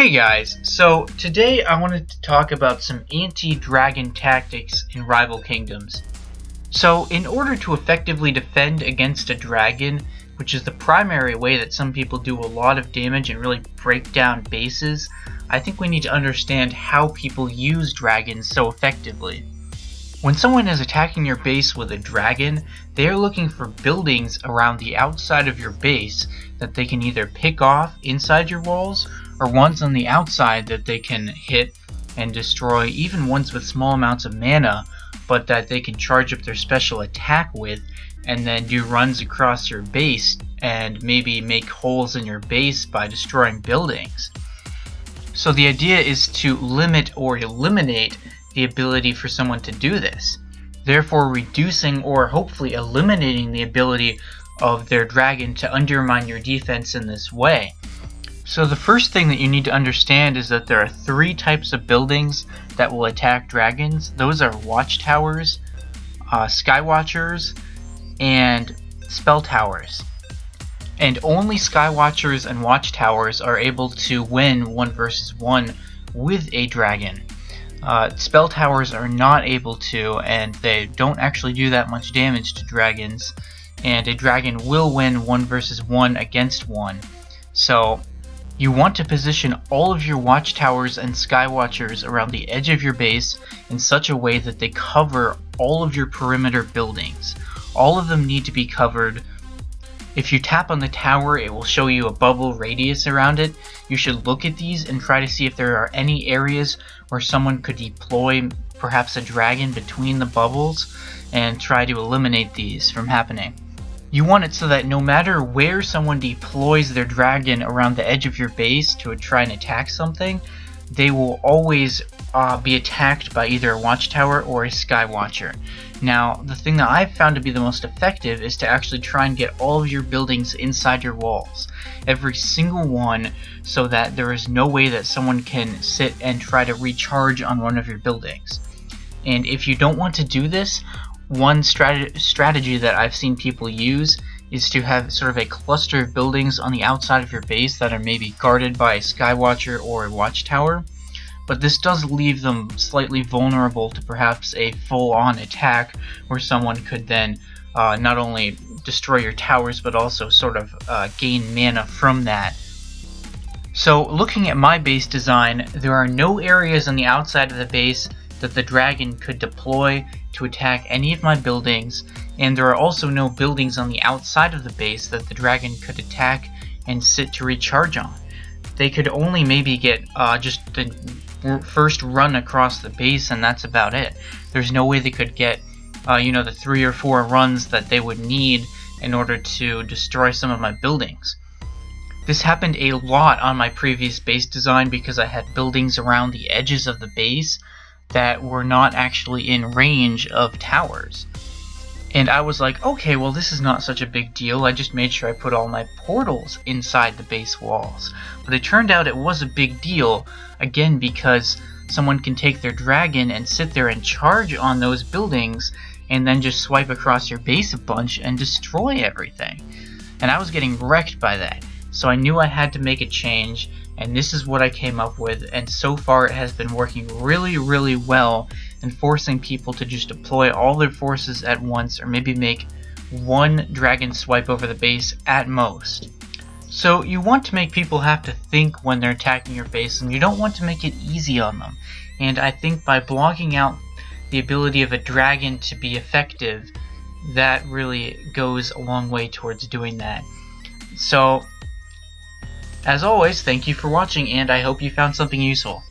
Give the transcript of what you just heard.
Hey guys, so today I wanted to talk about some anti-dragon tactics in rival kingdoms. So in order to effectively defend against a dragon, which is the primary way that some people do a lot of damage and really break down bases, I think we need to understand how people use dragons so effectively. When someone is attacking your base with a dragon, they are looking for buildings around the outside of your base that they can either pick off inside your walls, or ones on the outside that they can hit and destroy, even ones with small amounts of mana, but that they can charge up their special attack with, and then do runs across your base and maybe make holes in your base by destroying buildings. So the idea is to limit or eliminate the ability for someone to do this, therefore reducing or hopefully eliminating the ability of their dragon to undermine your defense in this way. So the first thing that you need to understand is that there are three types of buildings that will attack dragons. Those are watchtowers, skywatchers, and spell towers. And only skywatchers and watchtowers are able to win 1 versus 1 with a dragon. Spell towers are not able to, and they don't actually do that much damage to dragons, and a dragon will win 1 versus 1 against one. So you want to position all of your watchtowers and skywatchers around the edge of your base in such a way that they cover all of your perimeter buildings. All of them need to be covered. If you tap on the tower, it will show you a bubble radius around it. You should look at these and try to see if there are any areas where someone could deploy perhaps a dragon between the bubbles and try to eliminate these from happening. You want it so that no matter where someone deploys their dragon around the edge of your base to try and attack something, they will always be attacked by either a watchtower or a skywatcher. Now, the thing that I've found to be the most effective is to actually try and get all of your buildings inside your walls. Every single one, so that there is no way that someone can sit and try to recharge on one of your buildings. And if you don't want to do this, one strategy that I've seen people use is to have sort of a cluster of buildings on the outside of your base that are maybe guarded by a skywatcher or a watchtower, but this does leave them slightly vulnerable to perhaps a full-on attack where someone could then not only destroy your towers but also sort of gain mana from that. So looking at my base design, there are no areas on the outside of the base that the dragon could deploy to attack any of my buildings, and there are also no buildings on the outside of the base that the dragon could attack and sit to recharge on. They could only maybe get just the first run across the base, and that's about it. There's no way they could get the 3 or 4 runs that they would need in order to destroy some of my buildings. This happened a lot on my previous base design because I had buildings around the edges of the base that were not actually in range of towers. And I was like, okay, well, this is not such a big deal. I just made sure I put all my portals inside the base walls. But it turned out it was a big deal, again, because someone can take their dragon and sit there and charge on those buildings and then just swipe across your base a bunch and destroy everything. And I was getting wrecked by that. So I knew I had to make a change, and this is what I came up with, and so far it has been working really, really well in forcing people to just deploy all their forces at once, or maybe make one dragon swipe over the base at most. So you want to make people have to think when they're attacking your base, and you don't want to make it easy on them. And I think by blocking out the ability of a dragon to be effective, that really goes a long way towards doing that. So as always, thank you for watching, and I hope you found something useful.